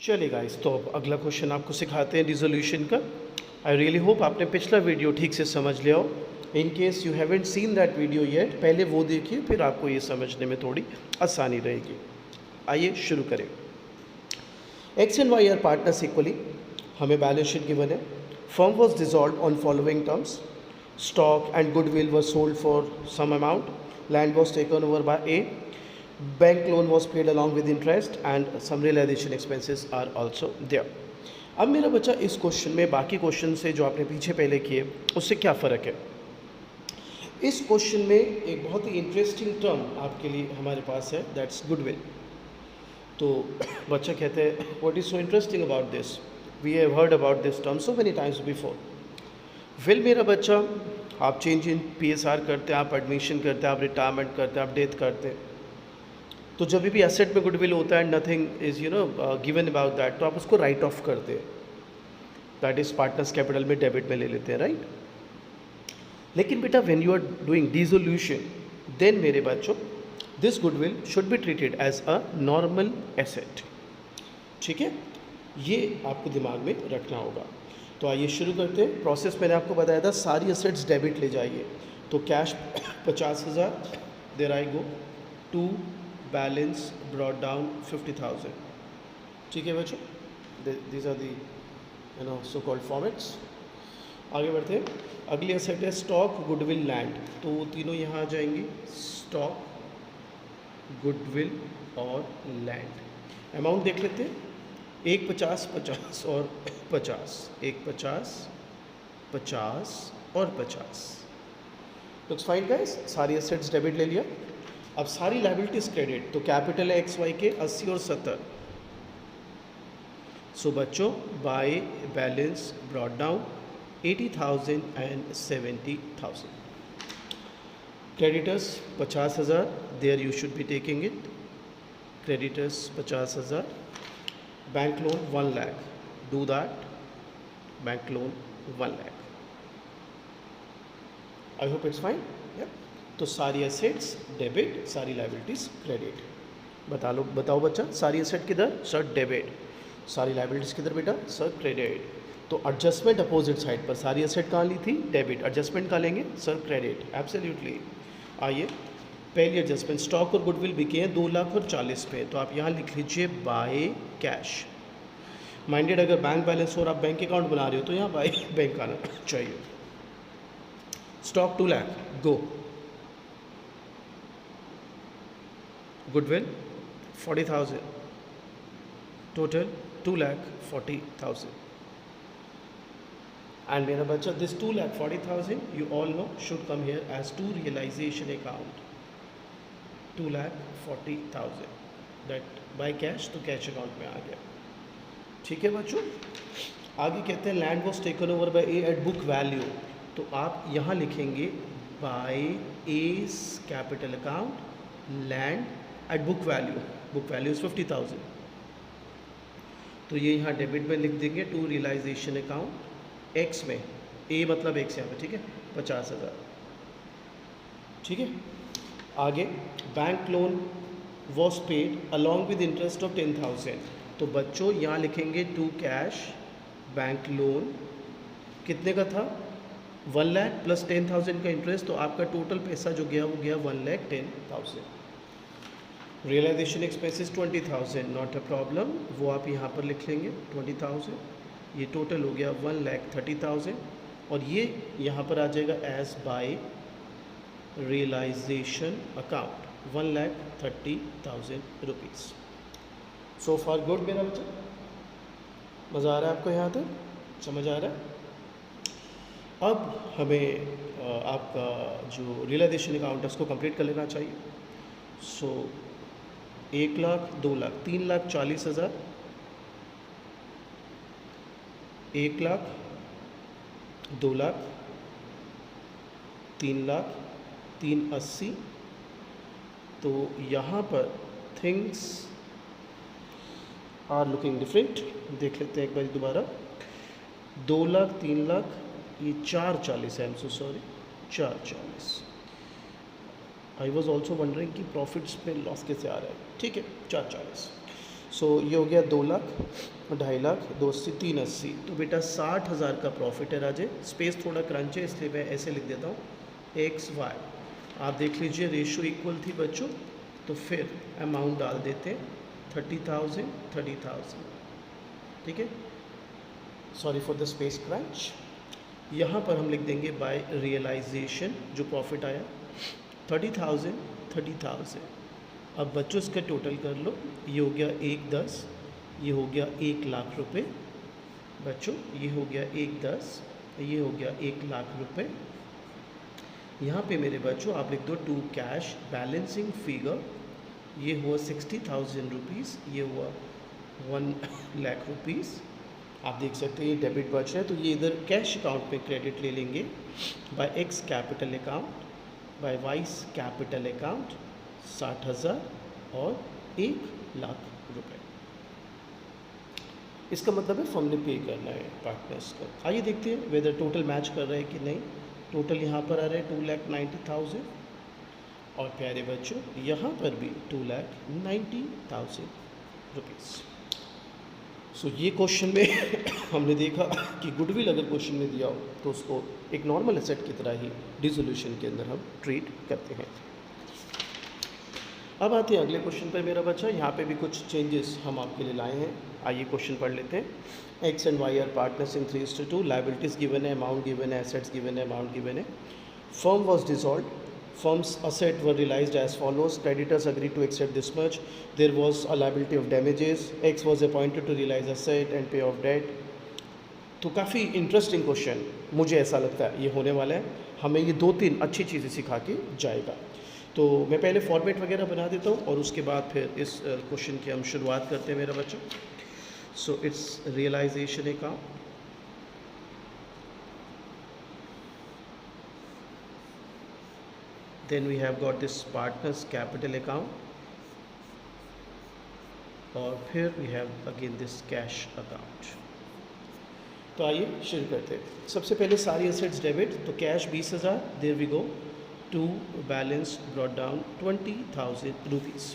चलिए गाइस, तो अब अगला क्वेश्चन आपको सिखाते हैं रिजोल्यूशन का। आई रियली होप आपने पिछला वीडियो ठीक से समझ लिया हो। In case you haven't seen that video yet, पहले वो देखिए, फिर आपको ये समझने में थोड़ी आसानी रहेगी। आइए शुरू करें। X and Y are partners equally, हमें बैलेंस शीट गिवन है। Firm was dissolve on following terms, stock and goodwill were sold for some amount, land was taken over by A, bank loan was paid along with interest and some realization expenses are also there। अब मेरा बच्चा इस question में बाकी question से जो आपने पीछे पहले किए उससे क्या फ़र्क है। इस क्वेश्चन में एक बहुत ही इंटरेस्टिंग टर्म आपके लिए हमारे पास है, दैट्स गुडविल। तो बच्चा कहते हैं what is so interesting about this, we have heard about this term so many times before. Well मेरा बच्चा, आप चेंज इन PSR करते हैं, आप एडमिशन करते हैं, आप रिटायरमेंट करते हैं, आप डेथ करते हैं, तो जब भी एसेट में गुडविल होता है, nothing is given about that, तो आप उसको राइट ऑफ करते हैं, दैट इज़ पार्टनर्स कैपिटल में डेबिट में ले लेते हैं, राइट। लेकिन बेटा when you are doing dissolution, then मेरे बच्चों this goodwill should be treated as a normal asset. ठीक है, ये आपको दिमाग में रखना होगा। तो आइए शुरू करते हैं। प्रोसेस मैंने आपको बताया था, सारी एसेट्स डेबिट ले जाइए। तो cash 50,000, there I go to balance brought down 50,000। ठीक है बच्चों, these are the so called formats. आगे बढ़ते हैं। अगली एसेट है स्टॉक गुडविल लैंड, तो वो तीनों यहाँ आ जाएंगी, स्टॉक गुडविल और लैंड। अमाउंट देख लेते हैं, 1 50 50 और 50, 1 50 50 और 50। लुक्स फाइन गाइस, सारी एसेट्स डेबिट ले लिया। अब सारी लाइबिलिटीज क्रेडिट, तो कैपिटल है XY के 80 और 70। सो बच्चों by balance brought down 80,000 and 70,000। Creditors 50,000, there you should be taking it, creditors 50,000। Bank loan 1 lakh, do that, bank loan 1 lakh. I hope it's fine. तो सारी एसेट्स डेबिट, सारी लाइबिलिटीज क्रेडिट। बताओ बच्चा, सारी एसेट किधर सर डेबिट, सारी liabilities किधर बेटा सर क्रेडिट। तो एडजस्टमेंट अपोजिट साइड पर, सारी एसेट कहाँ ली थी डेबिट, एडजस्टमेंट कहाँ लेंगे सर क्रेडिट, एब्सोल्युटली। आइए पहली एडजस्टमेंट, स्टॉक और गुडविल बिके हैं 2 लाख और 40 पे, तो आप यहाँ लिख लीजिए बाय कैश। माइंडेड अगर बैंक बैलेंस और आप बैंक अकाउंट बना रहे हो तो यहाँ बाय बैंक आना चाहिए। Stock 2 lakh, go. Goodwill 40,000, total 2,40,000। And मेरा बच्चा this 2,40,000 you all know should come here as to realisation account, 2,40,000 that by cash, तो कैश अकाउंट में आ गया। ठीक है बच्चों, आगे कहते हैं land was taken over by A at book value, तो आप यहाँ लिखेंगे by A's capital account land at book value, book value is 50,000, तो ये यहाँ डेबिट में लिख देंगे टू रियलाइजेशन अकाउंट एक्स में, ए मतलब एक्स यहाँ पे, ठीक है 50,000। ठीक है, आगे bank loan was paid along with interest of 10,000, तो बच्चों यहाँ लिखेंगे टू कैश बैंक लोन कितने का था 1 लाख प्लस 10,000 का इंटरेस्ट, तो आपका टोटल पैसा जो गया वो गया 1,10,000। Realisation expenses 20,000, not a problem, वो आप यहाँ पर लिख लेंगे 20,000, ये टोटल हो गया 1,30,000, और ये यहाँ पर आ जाएगा as by realisation account 1,30,000 rupees. So far good मेरा बच्चा, मज़ा आ रहा है आपको, यहाँ तक समझ आ रहा है। अब हमें आपका जो रियलाइजेशन अकाउंट है उसको कंप्लीट कर लेना चाहिए। सो 1 लाख, 2 लाख, 3,40,000, 1 लाख, 2 लाख, 3 लाख, 380। तो यहाँ पर थिंग्स आर लुकिंग डिफरेंट, देख लेते हैं एक बार दोबारा। 2 लाख, 3 लाख, ये 440 है, I am so sorry, 440। I was also wondering कि प्रॉफिट्स में लॉस कैसे आ रहा है। ठीक है 440। सो ये हो गया 2 लाख, 2.5 लाख, 2 अस्सी, 380। तो बेटा 60,000 का प्रॉफिट है राजे। स्पेस थोड़ा क्रंच है इसलिए मैं ऐसे लिख देता हूँ एक्स वाई। आप देख लीजिए रेशो इक्वल थी बच्चों, तो फिर अमाउंट डाल देते हैं 30,000, 30,000, ठीक है। Sorry for the space crunch. यहाँ पर हम लिख देंगे बाय रियलाइजेशन जो प्रॉफिट आया 30,000, 30,000। अब बच्चों इसका टोटल कर लो, ये हो गया 1,10, ये हो गया 1 लाख रुपए बच्चों, ये हो गया 1,10, ये हो गया 1 लाख रुपए। यहाँ पे मेरे बच्चों आप लिख दो टू कैश बैलेंसिंग फिगर, ये हुआ 60,000 रुपीज़, ये हुआ 1 लाख रुपीज़। आप देख सकते हैं ये डेबिट बच रहा है, तो ये इधर कैश अकाउंट पे क्रेडिट ले लेंगे by X capital account, by Y's capital account 60,000 और 1 लाख रुपए। इसका मतलब है फर्म ने पे करना है पार्टनर्स को। आइए देखते हैं वेदर टोटल मैच कर रहा है कि नहीं। टोटल यहाँ पर आ रहा है 2,90,000 और प्यारे बच्चों यहाँ पर भी 2,90,000 रुपीज़। सो ये क्वेश्चन में हमने देखा कि गुडविल अगर क्वेश्चन में दिया हो तो उसको एक नॉर्मल एसेट की तरह ही डिसोल्यूशन के अंदर हम ट्रीट करते हैं। अब आते हैं अगले क्वेश्चन पर मेरा बच्चा। यहाँ पे भी कुछ चेंजेस हम आपके लिए लाए हैं। आइए क्वेश्चन पढ़ लेते हैं। X and Y are partners in 3:2, liabilities given है, अमाउंट गिवन है, एसेट्स गिवन है, अमाउंट गिवन है। Firm was dissolve, firm's asset were realized as follows: creditors agreed to accept this much, there was a liability of damages, X was appointed to realize asset and pay off debt। तो काफ़ी interesting question मुझे ऐसा लगता है ये होने वाला है, हमें ये 2-3 अच्छी चीज़ें सिखा के जाएगा। तो मैं पहले फॉर्मेट वगैरह बना देता हूँ और उसके बाद फिर इस क्वेश्चन की हम शुरुआत करते हैं मेरा बच्चा। So it's realisation account, then we have got this partners capital account और फिर we have again this cash account। तो आइए शुरू करते हैं। सबसे पहले सारी एसेट्स डेबिट, तो cash 20,000, there we go to balance brought down 20,000 rupees.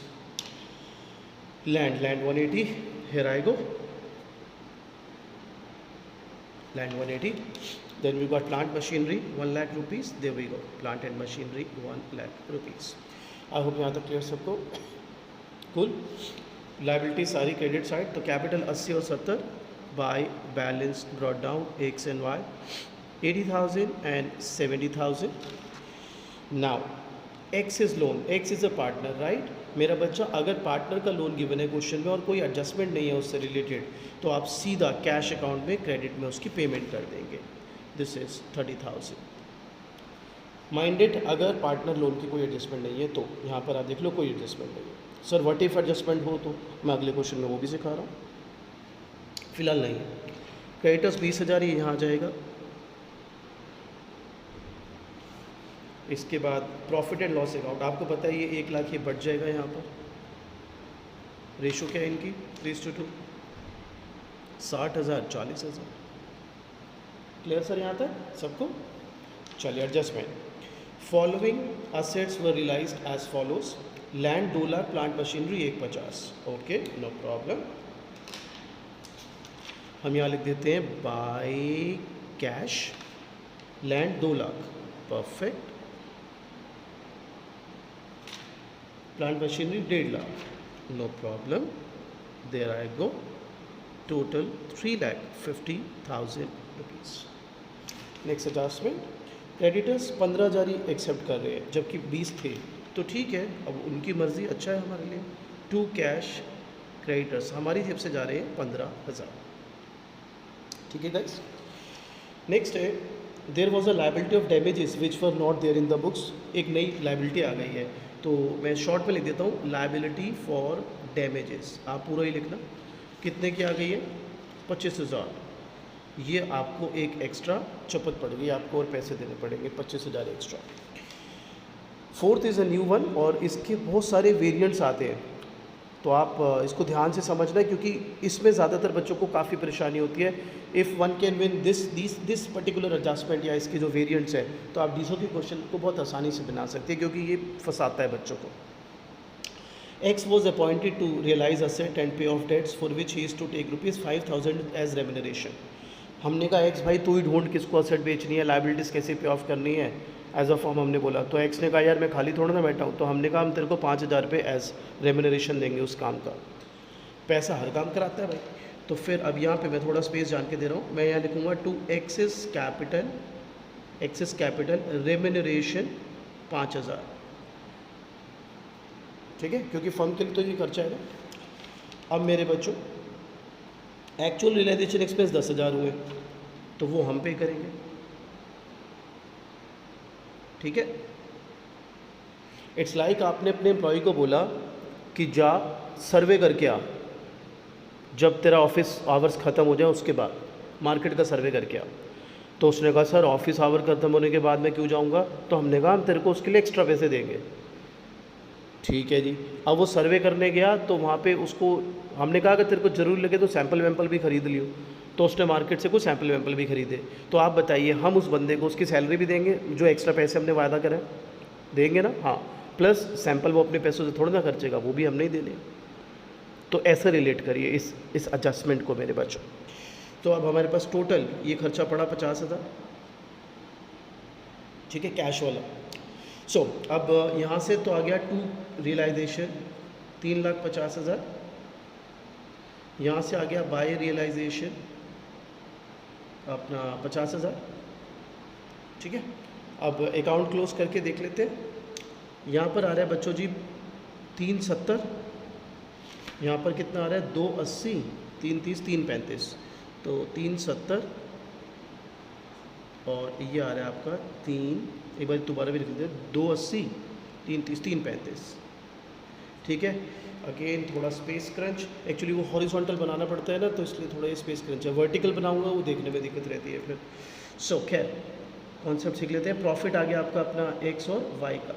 Land 180, here I go, land 180। Then we got plant machinery 1 lakh rupees, there we go, plant and machinery 1 lakh rupees। I hope यहाँ तक clear सबको। कुल liability सारी credit side, तो capital 80 और 70 by balance brought down X and Y 80,000 and 70,000। Now X is loan, X is a partner right मेरा बच्चा। अगर पार्टनर का लोन गिवन है क्वेश्चन में और कोई एडजस्टमेंट नहीं है उससे रिलेटेड, तो आप सीधा कैश अकाउंट में क्रेडिट में उसकी पेमेंट कर देंगे। This is 30,000। माइंडेड अगर पार्टनर लोन की कोई एडजस्टमेंट नहीं है तो यहाँ पर आप देख लो कोई एडजस्टमेंट नहीं है। सर व्हाट इफ एडजस्टमेंट हो, तो मैं अगले क्वेश्चन में वो भी सिखा रहा हूँ, फिलहाल नहीं है। क्रेडिटर्स 20,000 ये यहाँ आ जाएगा। इसके बाद प्रॉफिट एंड लॉस अकाउंट, आपको पता है ये 1 लाख ये बढ़ जाएगा। यहाँ पर रेशो क्या है इनकी 3:2, 60,000, 40,000। क्लियर सर यहाँ तक सबको? चलिए adjustment. Following assets were realized as follows: land 2 lakh, plant machinery 150। Okay no problem. हम यहाँ लिख देते हैं by cash land 2 lakh, perfect. Plant machinery 1.5 lakh, no problem, there I go. Total 3,50,000 rupees. Next adjustment, creditors 15,000 ही एक्सेप्ट कर रहे हैं जबकि 20 थे, तो ठीक है अब उनकी मर्ज़ी, अच्छा है हमारे लिए। टू कैश क्रेडिटर्स हमारी तरफ से जा रहे हैं 15,000, ठीक है गाइस। नेक्स्ट है there was a liability of damages which were not there in the books. एक नई लाइबिलिटी आ गई है, तो मैं शॉर्ट में लिख देता हूँ लाइबिलिटी फॉर डैमेजेस। आप पूरा ही लिखना, कितने की आ गई है 25,000। ये आपको एक एक्स्ट्रा चपत पड़ गई, आपको और पैसे देने पड़ेंगे 25,000 extra. Fourth is a new one और इसके बहुत सारे वेरिएंट्स आते हैं, तो आप इसको ध्यान से समझना है क्योंकि इसमें ज़्यादातर बच्चों को काफ़ी परेशानी होती है। If one can win this particular adjustment या इसके जो वेरिएंट्स हैं, तो आप डीसो के क्वेश्चन को बहुत आसानी से बना सकते हैं क्योंकि ये फंसाता है बच्चों को। X was appointed to realize asset and pay off debts for which he is to take rupees 5,000 as remuneration. हमने कहा एक्स भाई तू ही ढूंढ किसको असेट बेचनी है, लाइबिलिटीज़ कैसे पे ऑफ करनी है, एज अ फॉर्म हमने बोला। तो एक्स ने कहा यार मैं खाली थोड़ा ना बैठा हूँ, तो हमने कहा हम तेरे को 5,000 रुपये एज रेमुनरेशन देंगे उस काम का। पैसा हर काम कराता है भाई। तो फिर अब यहाँ पे मैं थोड़ा स्पेस जान के दे रहा हूँ, मैं यहाँ लिखूँगा टू एक्सिस कैपिटल रेमुनरेशन 5,000, ठीक है, क्योंकि फर्म के लिए तो ये खर्चा है ना। अब मेरे बच्चों एक्चुअल रियलाइजेशन एक्सपेंस 10,000 हुए, तो वो हम पे करेंगे, ठीक है। इट्स लाइक आपने अपने एम्प्लॉय को बोला कि जा सर्वे करके आ, जब तेरा ऑफिस आवर्स ख़त्म हो जाए उसके बाद मार्केट का सर्वे करके आ। तो उसने कहा सर ऑफिस आवर ख़त्म होने के बाद मैं क्यों जाऊंगा, तो हमने कहा हम तेरे को उसके लिए एक्स्ट्रा पैसे देंगे, ठीक है जी। अब वो सर्वे करने गया तो वहाँ पे उसको हमने कहा अगर तेरे को ज़रूरी लगे तो सैंपल वैम्पल भी ख़रीद लियो, तो उसने मार्केट से कुछ सैंपल वैम्पल भी खरीदे। तो आप बताइए हम उस बंदे को उसकी सैलरी भी देंगे, जो एक्स्ट्रा पैसे हमने वादा करा देंगे ना, हाँ, प्लस सैंपल वो अपने पैसों से थोड़ा ना खर्चेगा, वो भी हम नहीं देने। तो ऐसे रिलेट करिए इस एडजस्टमेंट को मेरे बच्चों। तो अब हमारे पास टोटल ये खर्चा पड़ा 50,000, ठीक है, कैश वाला। सो अब यहाँ से तो आ गया टू रियलाइजेशन 3,50,000, यहाँ से आ गया बाय रियलाइजेशन अपना 50,000, ठीक है। अब अकाउंट क्लोज करके देख लेते हैं। यहाँ पर आ रहा है बच्चों जी 370, यहाँ पर कितना आ रहा है 280, 330, 335, तो 370 और ये आ रहा है आपका 3, एक बार दोबारा भी लिख देते हैं, 280, 330, 335, ठीक है। अगेन थोड़ा स्पेस क्रंच, एक्चुअली वो हॉरिजॉन्टल बनाना पड़ता है ना, तो इसलिए थोड़ा ये स्पेस क्रंच है। वर्टिकल बनाऊंगा वो देखने में दिक्कत रहती है फिर। सो खैर कॉन्सेप्ट सीख लेते हैं। प्रॉफिट आ गया आपका अपना एक्स और वाई का,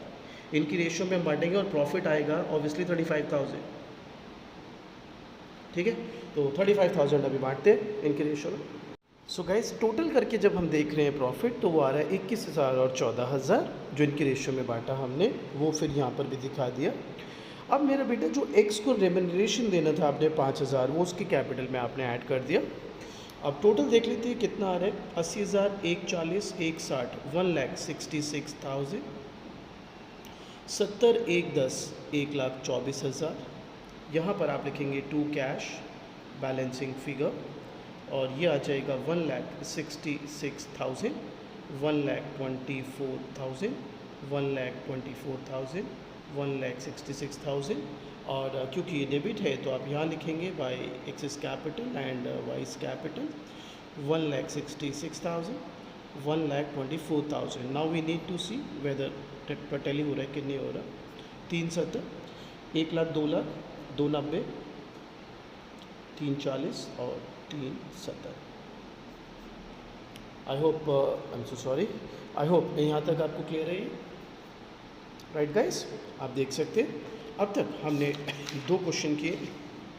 इनकी रेशियो में हम बांटेंगे और प्रॉफिट आएगा ऑब्वियसली 35,000, ठीक है। तो 35,000 अभी बांटते हैं इनकी रेशियो में। सो गाइस टोटल करके जब हम देख रहे हैं प्रॉफिट, तो वो आ रहा है 21,000 और 14,000, जो इनकी रेशियो में बांटा हमने वो फिर यहाँ पर भी दिखा दिया। अब मेरा बेटा जो एक्स को रेम्यूनरेशन देना था आपने 5,000, वो उसके कैपिटल में आपने ऐड कर दिया। अब टोटल देख लेते हैं कितना आ रहा है, 80,000, 140, 160, 1,66,000, 70, 110, 1,24,000। यहाँ पर आप लिखेंगे टू कैश बैलेंसिंग फिगर, और ये आ जाएगा 1,66,000, 1,24,000, 1,24,000, 1,66,000। और क्योंकि ये डेबिट है तो आप यहाँ लिखेंगे by X's capital and Y's capital 1,66,000, 1,24,000। Now we need to see whether tally हो रहा है कि नहीं हो रहा। 370, 1,00,000, 2,00,000, 290, 340 और 370। I hope I am so sorry, I hope यहाँ तक आपको क्लियर है। राइट गाइस, आप देख सकते हैं अब तक हमने 2 क्वेश्चन किए,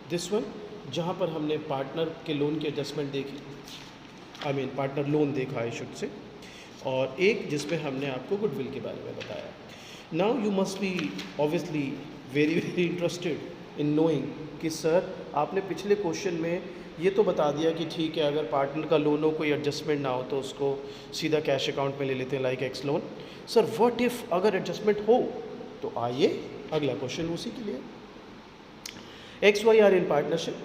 दिस वन जहाँ पर हमने पार्टनर के लोन की एडजस्टमेंट देखी, आई मीन पार्टनर लोन देखा है शुड से, और एक जिसमें हमने आपको गुडविल के बारे में बताया। Now you must be obviously very very interested in knowing कि सर आपने पिछले क्वेश्चन में ये तो बता दिया कि ठीक है अगर पार्टनर का लोन हो, कोई एडजस्टमेंट ना हो तो उसको सीधा कैश अकाउंट में ले लेते हैं like X loan. Sir what if अगर एडजस्टमेंट हो, तो आइए अगला क्वेश्चन उसी के लिए। X Y R in partnership,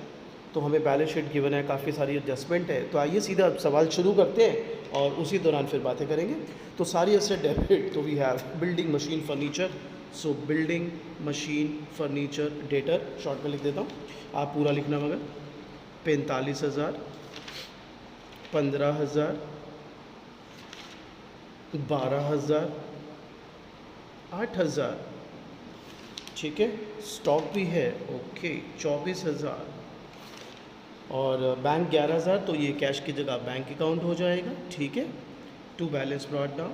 तो हमें बैलेंस शीट गिवन है, काफ़ी सारी एडजस्टमेंट है, तो आइए सीधा सवाल शुरू करते हैं और उसी दौरान फिर बातें करेंगे। तो सारी एसेट डेबिट, तो we have building machine furniture, so building machine furniture debtor, short में लिख देता हूँ, आप पूरा लिखना मगर 45,000, 15,000, 12,000, 8,000, ठीक है। स्टॉक भी है, ओके, 24,000 और बैंक 11,000, तो ये कैश की जगह बैंक अकाउंट हो जाएगा, ठीक है। टू बैलेंस ब्रॉट डाउन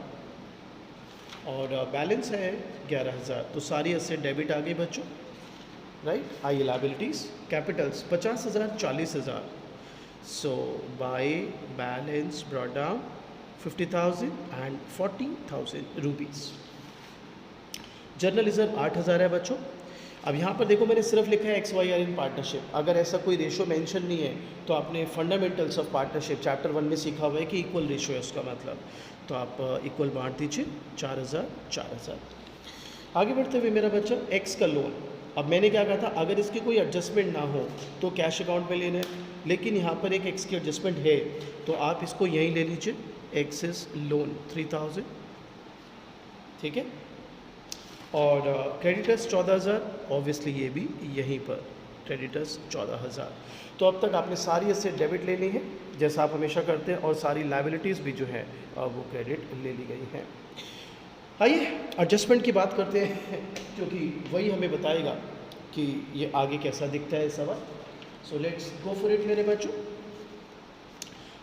और बैलेंस है 11,000, तो सारी एसेट डेबिट आ गई बच्चों, राइट। आइए liabilities Capitals 50,000, 40,000, so bye balance brought down 50,000 and 40,000 rupees. Journal reserve 8,000 है बच्चों, अब यहाँ पर देखो मैंने सिर्फ लिखा है X Y R in partnership. अगर ऐसा कोई रेशो मेंशन नहीं है तो आपने फंडामेंटल्स ऑफ पार्टनरशिप चैप्टर 1 में सीखा हुआ है कि इक्वल रेशो है उसका मतलब, तो आप इक्वल बांट दीजिए 4000 4000। आगे बढ़ते हुए मेरा बच्चा एक्स का लोन। अब मैंने क्या कहा था, अगर इसकी कोई एडजस्टमेंट ना हो तो कैश अकाउंट में लेना है, लेकिन यहाँ पर एक एक्स की एडजस्टमेंट है तो आप इसको यहीं ले लीजिए, एक्सेस लोन 3000, ठीक है। और क्रेडिटर्स 14000, ऑब्वियसली ये भी यहीं पर क्रेडिटर्स 14000। तो अब तक आपने सारी इससे डेबिट ले ली है जैसा आप हमेशा करते हैं, और सारी लाइबिलिटीज़ भी जो है वो क्रेडिट ले ली गई हैं। आइए एडजस्टमेंट की बात करते हैं क्योंकि वही हमें बताएगा कि ये आगे कैसा दिखता है सवाल। So let's go for it मेरे बच्चों।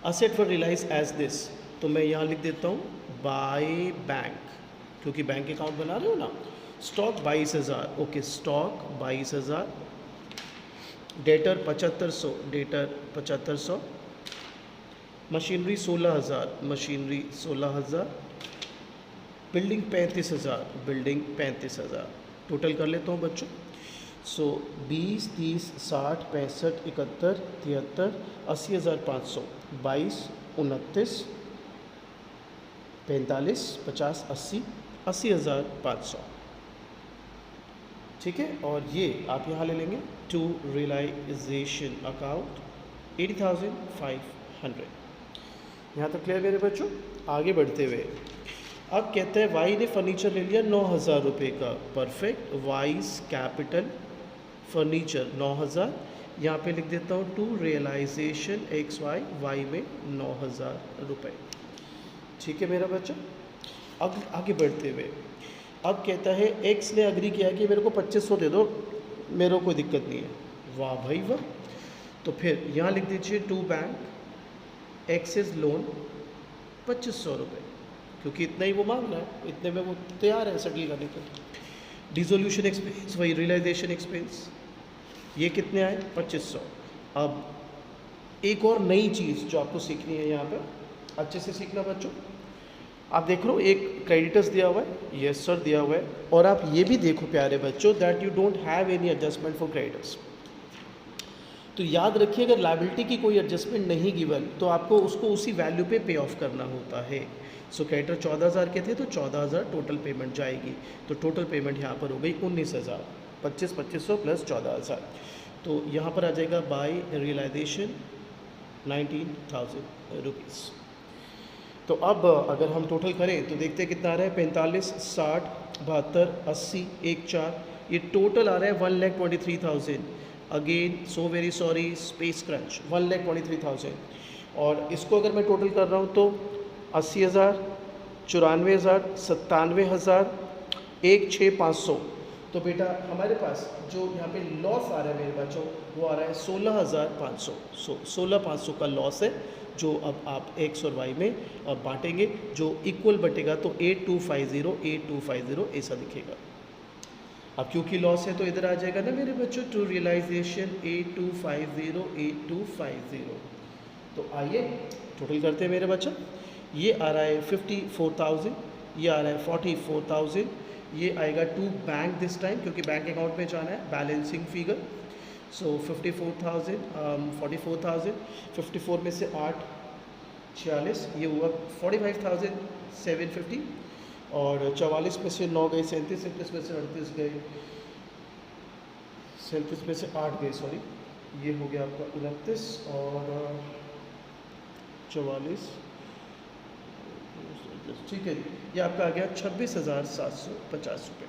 Asset were realise as this, तो मैं यहाँ लिख देता हूँ बाय बैंक, क्योंकि बैंक अकाउंट बना रहे हो ना। Stock 22000, okay stock 22000। Debtor 7500, debtor 7500। Machinery 16000, machinery 16000। Building 35000, building 35000। Total कर लेता हूँ बच्चों। सो 20 30 60 65 71 73 80500, 22 29 45 50 80 80500, ठीक है। और ये आप यहाँ ले लेंगे टू रियलाइजेशन अकाउंट 80,500। यहाँ तक क्लियर मेरे बच्चों। आगे बढ़ते हुए अब कहते हैं वाई ने फर्नीचर ले लिया 9000 रुपये का, परफेक्ट। वाइज कैपिटल फर्नीचर 9000, यहाँ पे लिख देता हूँ to realisation X Y, Y में 9000 रुपये, ठीक है मेरा बच्चा। अब आगे बढ़ते हुए अब कहता है एक्स ने अग्री किया कि मेरे को 2500 दे दो, मेरे को कोई दिक्कत नहीं है। वाह भाई वाह। तो फिर यहाँ लिख दीजिए टू बैंक एक्सेस लोन 2500 रुपये, क्योंकि इतना ही वो मांग रहा है, इतने में वो तैयार है सेटल करने के लिए। डिसोल्यूशन एक्सपेंस वही रियलाइजेशन एक्सपेंस, ये कितने आए 2500। अब एक और नई चीज़ जो आपको सीखनी है यहाँ पर, अच्छे से सीखना बच्चों। आप देख लो एक क्रेडिटर्स दिया हुआ है, यस सर दिया हुआ है, और आप ये भी देखो प्यारे बच्चों that you don't have any adjustment for creditors. तो याद रखिए अगर लायबिलिटी की कोई एडजस्टमेंट नहीं गिवन तो आपको उसको उसी वैल्यू पे पे ऑफ करना होता है। सो क्रेडिटर 14000 के थे तो 14000 टोटल पेमेंट जाएगी, तो टोटल पेमेंट यहाँ पर हो गई 19000, 2500 प्लस 14000, तो यहाँ पर आ जाएगा बाय रियलाइजेशन 19,000 रुपीज़। तो अब अगर हम टोटल करें तो देखते हैं कितना आ रहा है, 45 60 72 80 14, ये टोटल आ रहा है 1,23,000। Again so very sorry space crunch, 1,23,000। और इसको अगर मैं टोटल कर रहा हूँ तो 80,000 94,000 97,000 16,500। तो बेटा हमारे पास जो यहाँ पे लॉस आ रहा है मेरे बच्चों वो आ रहा है 16,500। 16,500 का लॉस है जो अब आप एक्स और वाई में बांटेंगे, जो इक्वल बटेगा तो 8250 ऐसा दिखेगा। अब क्योंकि लॉस है तो इधर आ जाएगा ना मेरे बच्चों टू रियलाइजेशन 8250। तो आइए टोटल करते हैं मेरे बच्चों। ये आ रहा है 54,000, ये आ रहा है 44,000, ये आएगा टू बैंक दिस टाइम क्योंकि बैंक अकाउंट में जाना है, बैलेंसिंग फिगर। सो 54,000 44,000, 54 में से 8 46, ये हुआ 45,750, और 44 में से 9 गए 37, 37 में से 38 गए, 37 में से 8 गए सॉरी, ये हो गया आपका 29 और 44, ठीक है जी, ये आपका आ गया 26,750 रुपये।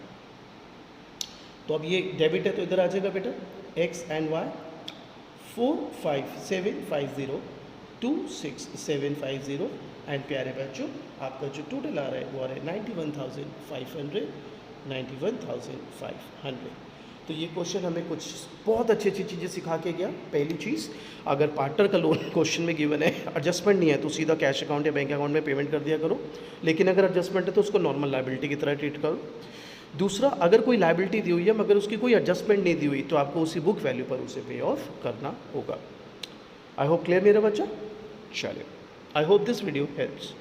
तो अब ये डेबिट है तो इधर आ जाएगा बेटा एक्स एंड वाई 45750 26750, एंड प्यारे बच्चों आपका जो टोटल आ रहा है वो आ रहा है 91,500। तो ये क्वेश्चन हमें कुछ बहुत अच्छी अच्छी चीज़ें सिखा के गया। पहली चीज़, अगर पार्टनर का लोन क्वेश्चन में गिवन है, एडजस्टमेंट नहीं है तो सीधा कैश अकाउंट या बैंक अकाउंट में पेमेंट कर दिया करो, लेकिन अगर एडजस्टमेंट है तो उसको नॉर्मल लायबिलिटी की तरह ट्रीट करो। दूसरा, अगर कोई लायबिलिटी दी हुई है मगर उसकी कोई एडजस्टमेंट नहीं दी हुई तो आपको उसी बुक वैल्यू पर उसे पे ऑफ करना होगा। आई होप क्लियर मेरा बच्चा। चलिए, I hope this video helps.